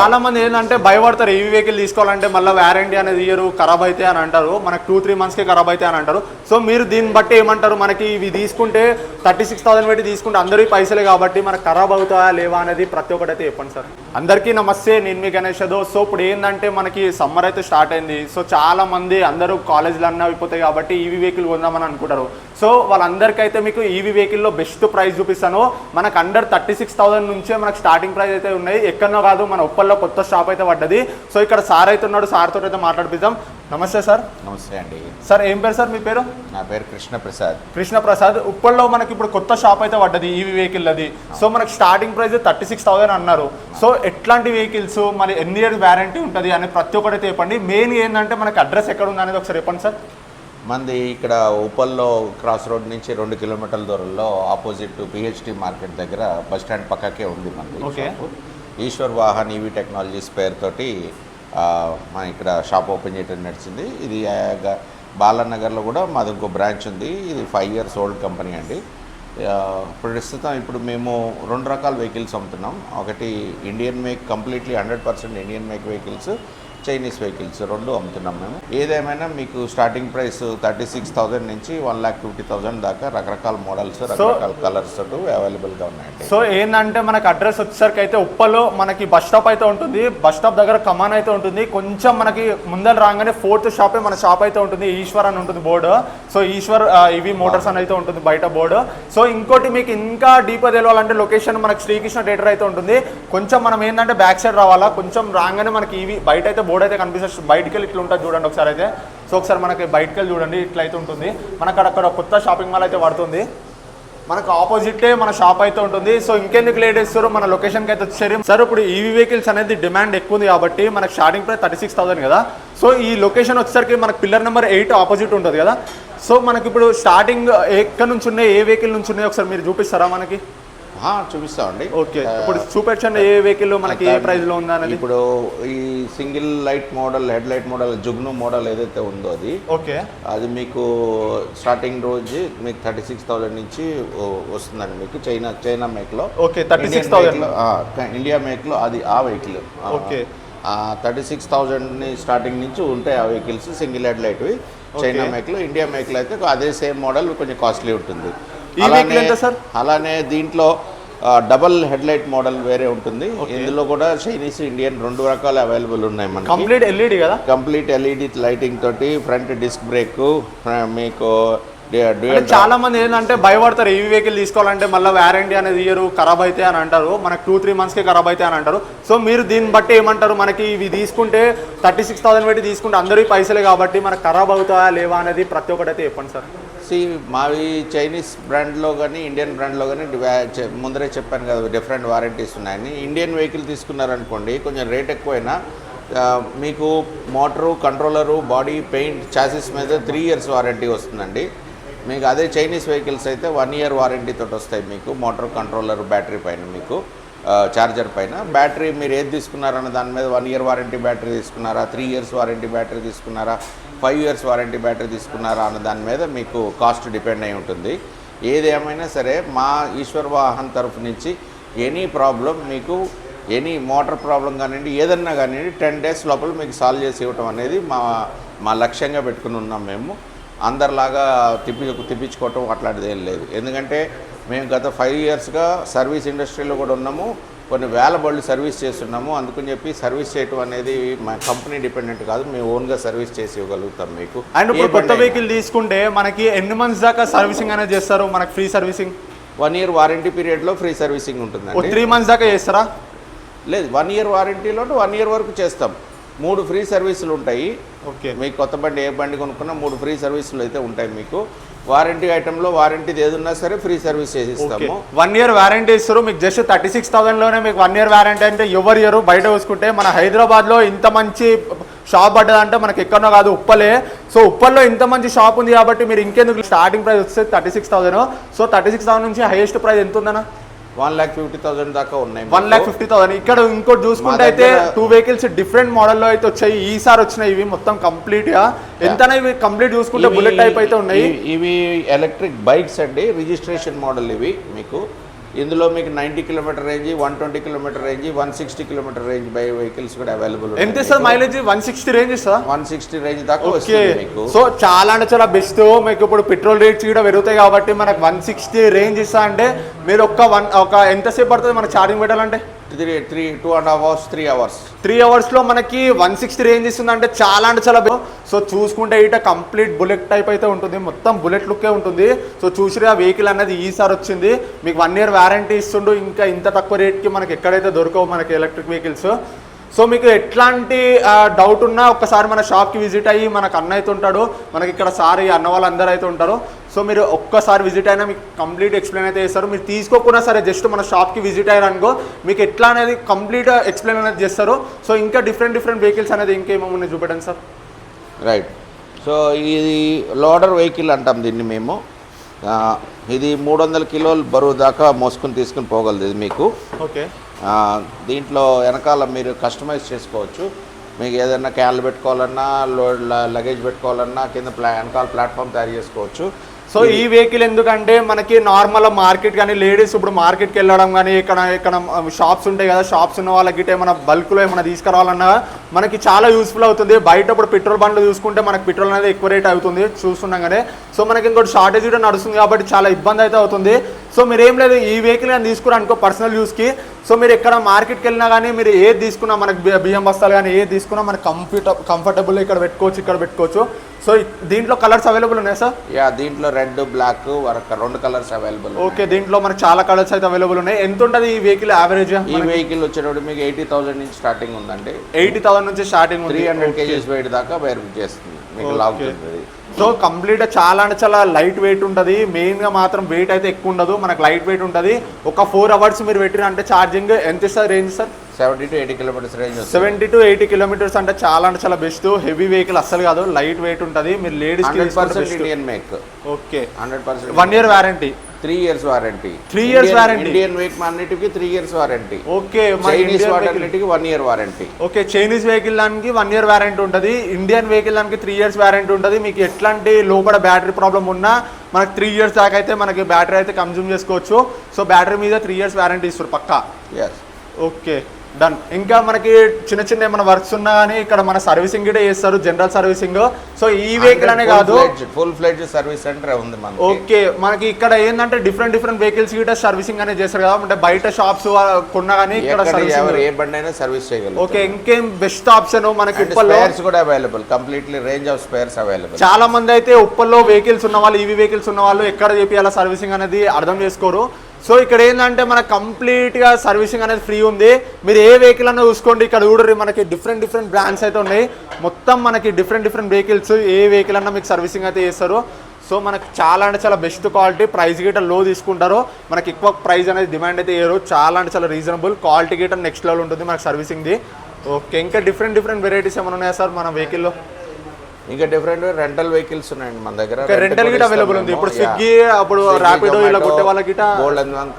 చాలా మంది ఏంటంటే భయపడతారు ఈవీ వెహికల్ తీసుకోవాలంటే మళ్ళీ వారంటీ అనేది ఇయర్ ఖరాబ్ అయితే అని అంటారు, మనకు 2-3 monthsకే ఖరాబ్ అయితే అని అంటారు. సో మీరు దీన్ని బట్టి ఏమంటారు, మనకి ఇవి తీసుకుంటే 36,000 పెట్టి తీసుకుంటే అందరికీ పైసలే కాబట్టి మనకు ఖరాబ్ అవుతాయా లేవా అనేది ప్రతి ఒక్కటి అయితే చెప్పండి సార్. అందరికీ నమస్తే, నేను మీ గణేష్ యాదవ్. సో ఇప్పుడు ఏంటంటే మనకి సమ్మర్ అయితే స్టార్ట్ అయింది. సో చాలా మంది అందరూ కాలేజీలు అన్నీ అయిపోతాయి కాబట్టి ఈవీ వెహికల్ కొందామని అనుకుంటారు. సో వాళ్ళందరికైతే మీకు ఈవీ వెహికల్లో బెస్ట్ ప్రైస్ చూపిస్తాను. మనకు అండర్ 36,000 నుంచే మనకు స్టార్టింగ్ ప్రైస్ అయితే ఉన్నాయి. ఎక్కడో కాదు, మన ఉప్పల్లో కొత్త షాప్ అయితే పడ్డది. సో ఇక్కడ సార్ అయితే ఉన్నాడు, సార్తో అయితే మాట్లాడిద్దాం. నమస్తే సార్. నమస్తే అండి. సార్ ఏం పేరు సార్ మీ పేరు? నా పేరు కృష్ణప్రసాద్. కృష్ణప్రసాద్. ఉప్పల్లో మనకి ఇప్పుడు కొత్త షాప్ అయితే పడ్డది ఈవీ వెహికల్ అది. సో మనకి స్టార్టింగ్ ప్రైస్ 36,000 అన్నారు. సో ఎట్లాంటి వెహికల్స్, మరి ఎన్ని ఇయర్స్ వ్యారంటీ ఉంటుంది అని ప్రతి ఒక్కటి అయితే చెప్పండి. మెయిన్ ఏంటంటే మనకి అడ్రస్ ఎక్కడ ఉంది అనేది ఒకసారి చెప్పండి సార్. మంది ఇక్కడ ఉప్పల్లో క్రాస్ రోడ్ నుంచి 2 కిలోమీటర్ల దూరంలో ఆపోజిట్ పిహెచ్డి మార్కెట్ దగ్గర బస్ స్టాండ్ పక్కకే ఉంది మనది. Okay. Eshwar Vahan EV technologies పేరుతోటి మన ఇక్కడ షాప్ ఓపెన్ చేయడం నడిచింది. ఇది బాలానగర్లో కూడా మాది ఇంకో బ్రాంచ్ ఉంది. ఇది 5 years ఓల్డ్ కంపెనీ అండి. ప్రస్తుతం ఇప్పుడు మేము 2 రకాల వెహికల్స్ అమ్ముతున్నాం. ఒకటి Indian make, completely 100% Indian make vehicles, Chinese vehicles 2 అమ్ముతున్నాం మేము. ఏదేమైనా మీకు స్టార్టింగ్ ప్రైస్ 36,000 నుంచి 1,50,000 దాకా రకరకాల మోడల్స్, రకరకాల కలర్స్ అవైలబుల్గా ఉన్నాయండి. సో ఏంటంటే మనకు అడ్రస్ వచ్చేసరికి అయితే ఉప్పలో మనకి బస్ స్టాప్ అయితే ఉంటుంది. బస్ స్టాప్ దగ్గర కమాన్ అయితే ఉంటుంది. కొంచెం మనకి ముందర రాగానే 4th షాపే మన షాప్ అయితే ఉంటుంది. ఈశ్వర్ అని ఉంటుంది board. So Eshwar EV motors అని అయితే ఉంటుంది బయట బోర్డు. సో ఇంకోటి మీకు ఇంకా డీప్గా తెలియాలంటే లొకేషన్ మనకి శ్రీకృష్ణ థియేటర్ అయితే ఉంటుంది. కొంచెం మనం ఏంటంటే బ్యాక్ సైడ్ రావాలా, కొంచెం రాగానే మనకి ఈవీ బయట అయితే బోర్డు అయితే కనిపిస్తుంది. బయటికి వెళ్ళి ఇట్లా ఉంటుంది చూడండి ఒకసారి అయితే. సో ఒకసారి మనకి బయటకు వెళ్ళి చూడండి, ఇట్లా అయితే ఉంటుంది. మనకు అక్కడ కొత్త షాపింగ్ మాల్ అయితే పడుతుంది. మనకు ఆపోజిటే మన షాప్ అయితే ఉంటుంది. సో ఇంకెందుకు లేట్ చేస్తారు, మన లొకేషన్కి అయితే వచ్చేది సార్. ఇప్పుడు ఈవీ వెహికల్స్ అనేది డిమాండ్ ఎక్కువ ఉంది కాబట్టి మనకు స్టార్టింగ్ ప్రైస్ 36,000 కదా. సో ఈ లొకేషన్ వచ్చేసరికి మనకు పిల్లర్ నెంబర్ 8 ఆపోజిట్ ఉంటుంది కదా. సో మనకి ఇప్పుడు స్టార్టింగ్ ఎక్కడి నుంచి ఉన్నాయి, ఏ వెహికల్ నుంచి ఉన్నాయి ఒకసారి మీరు చూపిస్తారా మనకి? చూపిస్తామండి. ఓకే, ఇప్పుడు చూపించండి ఏ వెహికల్ మనకి ఏ ప్రైస్లో ఉందా అనేది. ఇప్పుడు ఈ single light model, head light model, Jugnu model ఏదైతే ఉందో అది, ఓకే, అది మీకు స్టార్టింగ్ రోజు మీకు 36,000 నుంచి వస్తుందండి. మీకు చైనా మేక్లో. ఓకే, 36,000 ఇండియా మేక్లో అది ఆ వెహికల్. ఓకే, 36,000 స్టార్టింగ్ నుంచి ఉంటాయి ఆ వెహికల్స్. సింగిల్ హెడ్ లైట్వి చైనా మేక్లో. ఇండియా మేక్లో అయితే అదే సేమ్ మోడల్ కొంచెం కాస్ట్లీ ఉంటుంది. అలానే దీంట్లో డబల్ హెడ్ లైట్ మోడల్ వేరే ఉంటుంది. ఇందులో కూడా చైనీస్, ఇండియన్ 2 రకాలు అవైలబుల్ ఉన్నాయి మనకి. కంప్లీట్ ఎల్ఈడి కదా, కంప్లీట్ ఎల్ఈడి లైటింగ్ తోటి, ఫ్రంట్ డిస్క్ బ్రేక్ మీకు. చాలా మంది ఏంటంటే భయపడతారు ఈవీ వెహికల్ తీసుకోవాలంటే మళ్ళీ వారంటీ అనేది ఇయర్ ఖరాబ్ అయితే అని అంటారు, మనకు 2-3 monthsకే ఖరాబ్ అయితే అని అంటారు. సో మీరు దీన్ని బట్టి ఏమంటారు, మనకి ఇవి తీసుకుంటే 36,000 పెట్టి తీసుకుంటే అందరికీ పైసలే కాబట్టి మనకు ఖరాబ్ అవుతాయా లేవా అనేది ప్రతి ఒక్కటి అయితే చెప్పండి సార్. మావి చైనీస్ బ్రాండ్లో కానీ ఇండియన్ బ్రాండ్లో కానీ ముందరే చెప్పాను కదా, డిఫరెంట్ వారంటీస్ ఉన్నాయని. ఇండియన్ వెహికల్ తీసుకున్నారనుకోండి కొంచెం రేట్ ఎక్కువైనా మీకు motor, controller, body, paint, chassis మీద 3 years వారంటీ వస్తుందండి. మీకు అదే చైనీస్ వెహికల్స్ అయితే 1 year వారంటీ తోటి వస్తాయి మీకు. మోటార్, కంట్రోలర్, బ్యాటరీ పైన మీకు, చార్జర్ పైన. బ్యాటరీ మీరు ఏది తీసుకున్నారన్న దాని మీద 1 year వారంటీ బ్యాటరీ తీసుకున్నారా, 3 years వారంటీ బ్యాటరీ తీసుకున్నారా, 5 years వారంటీ బ్యాటరీ తీసుకున్నారా అన్న దాని మీద మీకు కాస్ట్ డిపెండ్ అయి ఉంటుంది. ఏదేమైనా సరే మా ఈశ్వర్ వాహన్ తరఫు నుంచి ఎనీ ప్రాబ్లం మీకు, ఎనీ మోటార్ ప్రాబ్లం కానివ్వండి, ఏదన్నా కానివ్వండి 10 days లోపల మీకు సాల్వ్ చేసి ఇవ్వటం అనేది మా లక్ష్యంగా పెట్టుకుని ఉన్నాం మేము. అందరిలాగా తిప్పించుకోవటం అట్లాంటిది ఏం లేదు. ఎందుకంటే మేము గత 5 yearsగా సర్వీస్ ఇండస్ట్రీలో కూడా ఉన్నాము. కొన్ని వేల బళ్ళు సర్వీస్ చేస్తున్నాము. అందుకని చెప్పి సర్వీస్ చేయటం అనేది మా కంపెనీ డిపెండెంట్ కాదు, మేము ఓన్గా సర్వీస్ చేసి ఇవ్వగలుగుతాం మీకు. అండ్ ఇప్పుడు కొత్త వెహికల్ తీసుకుంటే మనకి ఎన్ని months దాకా సర్వీసింగ్ అనేది చేస్తారు? మనకి ఫ్రీ సర్వీసింగ్ 1 year వారంటీ పీరియడ్లో ఫ్రీ సర్వీసింగ్ ఉంటుందండి. 3 months దాకా చేస్తారా? లేదు, 1 year వారంటీలో 1 year వరకు చేస్తాం. 3 ఫ్రీ సర్వీసులు ఉంటాయి. ఓకే, మీకు కొత్త బండి ఏ బండి కొనుక్కున్నా 3 ఫ్రీ సర్వీసులు అయితే ఉంటాయి మీకు. వారంటీ ఐటెంలో వారంటీది ఏదున్నా సరే ఫ్రీ సర్వీస్ చేసి ఇస్తాము. 1 year వారంటీ ఇస్తారు మీకు. జస్ట్ 36,000లోనే మీకు 1 year వారంటీ అంటే ఎవరు ఇయర్. బయట చూసుకుంటే మన హైదరాబాద్లో ఇంత మంచి షాప్ పడ్డదంటే మనకి ఎక్కడో కాదు, ఉప్పలే. సో ఉప్పల్లో ఇంత మంచి షాప్ ఉంది కాబట్టి మీరు ఇంకెందుకు. స్టార్టింగ్ ప్రైస్ వచ్చేది 36,000. సో 36,000 నుంచి హైయెస్ట్ ప్రైస్ ఎంత ఉందన్నా? 1,50,000 దాకా ఉన్నాయి. 1,50,000. ఇక్కడ ఇంకోటి చూసుకుంటే అయితే 2 vehicles డిఫరెంట్ మోడల్లో అయితే వచ్చాయి. ఈసారి వచ్చినాయి ఇవి మొత్తం కంప్లీట్ గా. ఎంత ఇవి కంప్లీట్ చూసుకుంటే బుల్లెట్ టైప్ అయితే ఉన్నాయి. ఇవి ఎలక్ట్రిక్ బైక్స్ అండి, రిజిస్ట్రేషన్ మోడల్ ఇవి మీకు. ఇందులో మీకు 90 kilometre range, 120 kilometre range, 160 kilometre range by vehicles కూడా అవైలబుల్. ఎంత sir mileage? 160 range sir. 160 range దాకా వస్తుంది మీకు. సో చాలా అంటే చాలా బెస్ట్. మీకు ఇప్పుడు పెట్రోల్ రేట్స్ కూడా పెరుగుతాయి కాబట్టి మనకు 160 రేంజ్ ఇస్తా అంటే మీరు ఒక ఎంతసేపు పడుతుంది మనకు ఛార్జింగ్ పెట్టాలంటే? 2.5 hours 3 hours. 3 అవర్స్లో మనకి 160 రేంజ్ ఇస్తుంది అంటే చాలా సో చూసుకుంటే ఇట కంప్లీట్ బుల్లెట్ టైప్ అయితే ఉంటుంది, మొత్తం బుల్లెట్ లుక్కే ఉంటుంది. సో చూసిరా వెహికల్ అనేది ఈసారి వచ్చింది, మీకు 1 year వారంటీ ఇస్తుండు. ఇంకా ఇంత తక్కువ రేట్కి మనకి ఎక్కడైతే దొరకవు మనకి ఎలక్ట్రిక్ వెహికల్స్. సో మీకు ఎట్లాంటి డౌట్ ఉన్నా ఒక్కసారి మన షాప్కి విజిట్ అయ్యి, మనకు అన్న అయితే ఉంటాడు, మనకి ఇక్కడ సార్ అన్న వాళ్ళు అందరూ అయితే ఉంటారు. సో మీరు ఒక్కసారి విజిట్ అయినా మీకు కంప్లీట్ ఎక్స్ప్లెయిన్ అయితే చేస్తారు. మీరు తీసుకోకుండా సరే జస్ట్ మన షాప్కి విజిట్ అయ్యారనుకో మీకు ఎట్లా అనేది కంప్లీట్ ఎక్స్ప్లెయిన్ అనేది చేస్తారు. సో ఇంకా డిఫరెంట్ వెహికల్స్ అనేది ఇంకేమో చూపెట్టండి సార్. రైట్. సో ఇది లోడర్ వెహికల్ అంటాం దీన్ని మేము. ఇది 300 కిలోలు బరువు దాకా మోసుకొని తీసుకుని పోగలదు ఇది మీకు. ఓకే. దీంట్లో వెనకాల మీరు కస్టమైజ్ చేసుకోవచ్చు. మీకు ఏదైనా క్యాన్లు పెట్టుకోవాలన్నా, లగేజ్ పెట్టుకోవాలన్నా కింద వెనకాల ప్లాట్ఫామ్ తయారు చేసుకోవచ్చు. సో ఈ వెహికల్ ఎందుకంటే మనకి నార్మల్ మార్కెట్ కానీ లేడీస్ ఇప్పుడు మార్కెట్కి వెళ్ళడం కానీ ఇక్కడ షాప్స్ ఉంటాయి కదా, షాప్స్ ఉన్న వాళ్ళకి గిట్ట ఏమైనా బల్క్లో ఏమైనా తీసుకురావాలన్నా మనకి చాలా యూస్ఫుల్ అవుతుంది. బయట ఇప్పుడు పెట్రోల్ బండ్లు చూసుకుంటే మనకి పెట్రోల్ అనేది ఎక్కువ రేట్ అవుతుంది చూస్తున్నాం కానీ. సో మనకి ఇంకోటి షార్టేజ్ కూడా నడుస్తుంది కాబట్టి చాలా ఇబ్బంది అయితే అవుతుంది. సో మీరు ఏం లేదు ఈ వెహికల్ కానీ తీసుకురనుకో పర్సనల్ యూస్కి. సో మీరు ఎక్కడ మార్కెట్కి వెళ్ళినా కానీ మీరు ఏది తీసుకున్నా మనకి బియ్యం బస్తాలు కానీ ఏది తీసుకున్నా మనకి కంఫర్టబుల్ ఇక్కడ పెట్టుకోవచ్చు. సో దీంట్లో కలర్స్ అవైలబుల్ ఉన్నాయి సార్? యా, దీంట్లో red, black 2 colours available. Okay, దీంట్లో మనకి చాలా కలర్స్ అయితే అవైలబుల్ ఉన్నాయి. ఎంత ఉంటుంది ఈ వెహికల్ యావరేజ్? ఈ వెహికల్ వచ్చేటప్పుడు మీకు 80,000 నుంచి స్టార్టింగ్ ఉందండి. 80,000 నుంచి స్టార్టింగ్ ఉంది. 300 kgs వెయిట్ దాకా బేర్ చేస్తుంది మీకు లాగుతుంది. సో కంప్లీట్గా చాలా అంటే చాలా లైట్ వెయిట్ ఉంటుంది. మెయిన్గా మాత్రం వెయిట్ అయితే ఎక్కువ ఉండదు, మనకు లైట్ వెయిట్ ఉంటుంది. ఒక 4 hours మీరు పెట్టిన అంటే ఛార్జింగ్ ఎంత ఇస్తుంది range sir? 70 to 80 kilometres range. 70 to 80 kilometres అంటే చాలా బెస్ట్. హెవీ వెహికల్ అస్సలు కాదు, లైట్ వెయిట్ ఉంటుంది. మీరు ladies 100% Indian make. Okay. 100% 1 year warranty, 3 years warranty. 3 years warranty. Indian vehicle అన్నిటికి 3 years వారంటీ. ఓకే. చైనీస్ వాటన్నిటికి 1 year warranty. Okay, Chinese vehicle దానికి 1 year warranty ఉంటుంది. ఇండియన్ వెహికల్ దానికి 3 years వారంటీ ఉంటుంది. మీకు ఎట్లాంటి లోపల బ్యాటరీ ప్రాబ్లం ఉన్నా మనకి 3 years దాకా అయితే మనకి బ్యాటరీ అయితే కన్జ్యూమ్ చేసుకోవచ్చు. సో బ్యాటరీ మీద 3 years వారంటీ ఇస్తారు పక్కా. Okay, done. ఇంకా మనకి చిన్న ఏమైనా వర్క్స్ ఉన్నా కానీ ఇక్కడ మన సర్వీసింగ్ కూడా చేస్తారు, జనరల్ సర్వీసింగ్. సో ఈ వెహికల్ అనే కాదు, ఫుల్ ఫ్లెడ్జ్ సర్వీస్ సెంటర్ ఉంది మనకి. ఓకే, మనకి ఇక్కడ ఏంటంటే డిఫరెంట్ వెహికల్స్ కూడా సర్వీసింగ్ అనేది చేస్తారు కదా, అంటే బయట షాప్స్ కొన్నా కానీ ఇక్కడ ఏ బండి అయినా సర్వీస్ చేయగలరు. ఓకే, ఇంకేం బెస్ట్ ఆప్షన్ మనకి ఉప్పల్లో స్పేర్స్ కూడా available, completely range of spares available. చాలా మంది అయితే ఉప్పల్లో వెహికల్స్ ఉన్న వాళ్ళు, ఈవీ వెహికల్స్ ఉన్న వాళ్ళు ఎక్కడ చేపియాలా సర్వీసింగ్ అనేది అర్థం చేసుకోరు. సో ఇక్కడ ఏంటంటే మనకు కంప్లీట్గా సర్వీసింగ్ అనేది ఫ్రీ ఉంది. మీరు ఏ వెహికల్ అన్నా చూసుకోండి, ఇక్కడ చూడరు మనకి డిఫరెంట్ బ్రాండ్స్ అయితే ఉన్నాయి. మొత్తం మనకి డిఫరెంట్ వెహికల్స్, ఏ వెహికల్ అన్నా మీకు సర్వీసింగ్ అయితే చేస్తారు. సో మనకి చాలా అంటే చాలా బెస్ట్ క్వాలిటీ, ప్రైస్ గిట్ట లో తీసుకుంటారు. మనకి ఎక్కువ ప్రైస్ అనేది డిమాండ్ అయితే చేయరు, చాలా అంటే చాలా రీజనబుల్. క్వాలిటీ గిట్ట నెక్స్ట్ లెవెల్ ఉంటుంది మనకి సర్వీసింగ్ది. ఓకే, ఇంకా డిఫరెంట్ వెరైటీస్ ఏమైనా ఉన్నాయా సార్ మన వెహికల్లో? ఇంకా డిఫరెంట్ రెంటల్ వెహికల్స్ ఉన్నాయండి మన దగ్గర. రెంటల్ గిట్ అవైలబుల్ ఉంది. ఇప్పుడు స్విగ్గీ, అప్పుడు ర్యాపిడో ఇలా కొట్టే వాళ్ళకి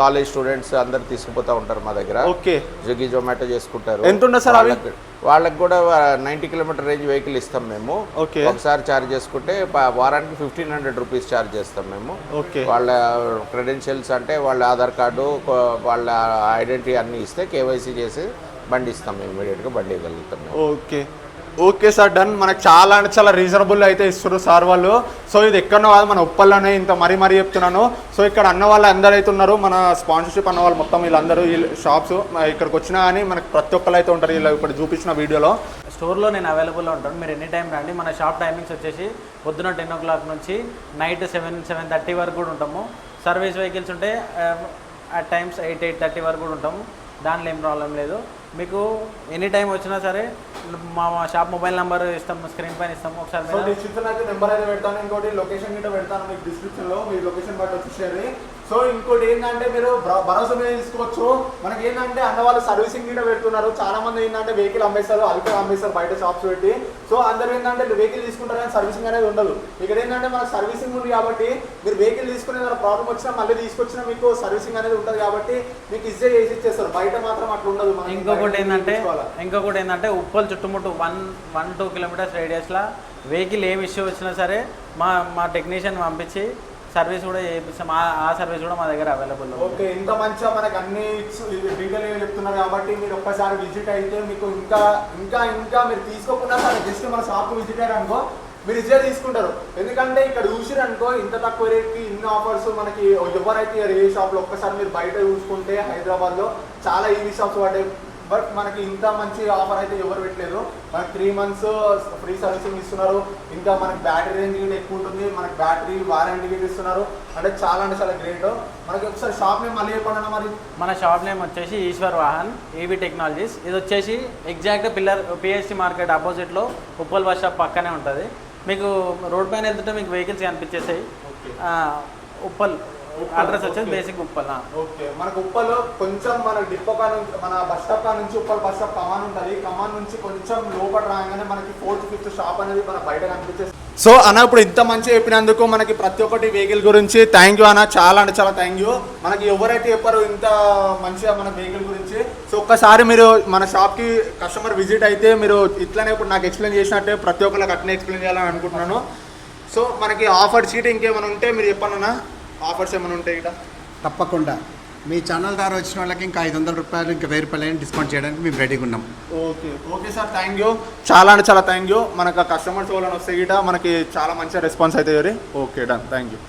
కాలేజ్ స్టూడెంట్స్ అందరు తీసుకుపోతా ఉంటారు మా దగ్గర. ఓకే, స్విగ్గీ, జొమాటో చేసుకుంటారు. ఎంత ఉంటుంది సార్ అవి? వాళ్ళకి కూడా 90 కిలోమీటర్ రేంజ్ వెహికల్ ఇస్తాం మేము. ఓకే, ఒకసారి ఛార్జ్ చేసుకుంటే వారానికి 1,500 రూపీస్ ఛార్జ్ చేస్తాం మేము. ఓకే, వాళ్ళ క్రెడెన్షియల్స్ అంటే వాళ్ళ ఆధార్ కార్డు, వాళ్ళ ఐడెంటిటీ అన్నీ ఇస్తే కేవైసీ చేసి బండి ఇస్తాం మేము, ఇమీడియట్గా బండి ఇవ్వగలుగుతాం మేము. Okay sir, done. మనకు చాలా అంటే చాలా రీజనబుల్ అయితే ఇస్తారు సార్ వాళ్ళు. సో ఇది ఎక్కడో కాదు, మన ఉప్పల్లోనే. ఇంత మరీ చెప్తున్నాను. సో ఇక్కడ అన్న వాళ్ళు అందరూ అయితే ఉన్నారు, మన స్పాన్సర్షిప్ అన్న వాళ్ళు మొత్తం వీళ్ళందరూ ఈ షాప్స్ ఇక్కడికి వచ్చినా కానీ మనకు ప్రతి ఒక్కరు అయితే ఉంటారు ఇలా ఇప్పుడు చూపించిన వీడియోలో. స్టోర్లో నేను అవైలబుల్లో ఉంటాను, మీరు ఎనీ టైం రండి. మన షాప్ టైమింగ్స్ వచ్చేసి పొద్దున 10 o'clock నుంచి నైట్ 7-7:30 వరకు కూడా ఉంటాము. సర్వీస్ వెహికల్స్ ఉంటే అట్ టైమ్స్ 8-8:30 వరకు కూడా ఉంటాము. దానిలో ఏం ప్రాబ్లం లేదు. మీకు ఎనీ టైం వచ్చినా సరే మా షాప్ మొబైల్ నెంబర్ ఇస్తాము, స్క్రీన్ పైన ఇస్తాము. ఒకసారి డిస్క్రిప్షన్ అయితే నెంబర్ అయితే పెడతాను, ఇంకోటి లొకేషన్ గిట్ట పెడతాను మీకు డిస్క్రిప్షన్లో, మీ లొకేషన్ బట్టి వచ్చేసేది. సో ఇంకోటి ఏంటంటే మీరు భరోసా మీద తీసుకోవచ్చు. మనకి ఏంటంటే అన్న వాళ్ళు సర్వీసింగ్ కూడా పెడుతున్నారు. చాలా మంది ఏంటంటే వెహికల్ అమ్మేస్తారు, అల్పే అమ్మేస్తారు బయట షాప్స్ పెట్టి. సో అందరూ ఏంటంటే వెహికల్ తీసుకుంటారు కానీ సర్వీసింగ్ అనేది ఉండదు. ఇక్కడ ఏంటంటే మనకు సర్వీసింగ్ ఉంది కాబట్టి మీరు వెహికల్ తీసుకునే ప్రాబ్లం వచ్చినా మళ్ళీ తీసుకొచ్చినా మీకు సర్వీసింగ్ అనేది ఉంటుంది కాబట్టి మీకు ఈజీగా చేసి ఇచ్చేస్తారు. బయట మాత్రం అట్లా ఉండదు. ఇంకొకటి ఏంటంటే ఉప్పల్ చుట్టుముట్టు 1-2 kilometers రేడియస్లో వెహికల్ ఏం ఇష్యూ వచ్చినా సరే మా టెక్నీషియన్ పంపించి సర్వీస్ కూడా చేపిస్తాం. ఆ సర్వీస్ కూడా మా దగ్గర అవైలబుల్. ఓకే, ఇంత మంచిగా మనకు అన్ని డీటెయిల్గా చెప్తున్నారు కాబట్టి మీరు ఒక్కసారి విజిట్ అయితే మీకు ఇంకా ఇంకా ఇంకా మీరు తీసుకోకుండా సరే జస్ట్ మన షాప్కి విజిట్ అయ్యారు అనుకో మీరు ఈజీగా తీసుకుంటారు. ఎందుకంటే ఇక్కడ చూసిరు అనుకో ఇంత తక్కువ రేట్కి ఇన్ని ఆఫర్స్ మనకి ఎవరైతే ఏ షాప్లో ఒక్కసారి మీరు బయట చూసుకుంటే హైదరాబాద్లో చాలా ఈవీ షాప్స్ పడ్డాయి. బట్ మనకి ఇంత మంచి ఆఫర్ అయితే ఎవరు పెట్టలేదు. మనకి 3 months ఫ్రీ సర్వీసింగ్ ఇస్తున్నారు. ఇంకా మనకి బ్యాటరీ రేంజ్ కూడా ఎక్కువ ఉంటుంది. మనకి బ్యాటరీ వారంటీ కూడా ఇస్తున్నారు. అంటే చాలా గ్రేట్. మనకి ఒకసారి షాప్ నేమ్ మళ్ళీ చెప్పండి మరి. మన షాప్ నేమ్ వచ్చేసి ఈశ్వర్ వాహన్ ఈవీ టెక్నాలజీస్. ఇది వచ్చేసి ఎగ్జాక్ట్ పిల్లర్ పిఎస్సి మార్కెట్ ఆపోజిట్లో ఉప్పల్ బస్ స్టాప్ పక్కనే ఉంటుంది. మీకు రోడ్ పైన వెళ్తుంటే మీకు వెహికల్స్ కనిపించేసాయి. ఉప్పల్ అడ్రస్ వచ్చేసి బేసిక్ ఉప్పల్. ఓకే, మనకు ఉప్పల్ కొంచెం మన డిపో కా నుంచి మన బస్ స్టాప్ కా నుంచి ఉప్పల్ బస్ స్టాప్ కమాన్ ఉంటుంది. కమాన్ నుంచి కొంచెం లోపల రాగానే మనకి 4th 5th షాప్ అనేది మన బయట కనిపించేది. సో అన్న ఇప్పుడు ఇంత మంచిగా చెప్పినందుకు మనకి ప్రతి ఒక్కటి వెహికల్ గురించి థ్యాంక్ యూ అన్న, చాలా అంటే చాలా థ్యాంక్ యూ. మనకి ఎవరైతే చెప్పారో ఇంత మంచిగా మన వెహికల్ గురించి. సో ఒక్కసారి మీరు మన షాప్కి కస్టమర్ విజిట్ అయితే మీరు ఇట్లనే ఇప్పుడు నాకు ఎక్స్ప్లెయిన్ చేసినట్టే ప్రతి ఒక్కరికి అట్నే ఎక్స్ప్లెయిన్ చేయాలని అనుకుంటున్నాను. సో మనకి ఆఫర్ షీట్ ఇంకేమైనా ఉంటే మీరు చెప్పండి. ఆఫర్స్ ఏమైనా ఉంటాయి ఇక్కడ? తప్పకుండా మీ ఛానల్ ద్వారా వచ్చిన వాళ్ళకి ఇంకా 500 రూపాయలు ఇంకా 1000 రూపాయలు డిస్కౌంట్ చేయడానికి మేము రెడీగా ఉన్నాం. ఓకే సార్, థ్యాంక్ యూ, చాలా అంటే చాలా థ్యాంక్ యూ. మనకు కస్టమర్స్ వాళ్ళని వస్తే గిట మనకి చాలా మంచిగా రెస్పాన్స్ అవుతాయి. Okay, done, thank you.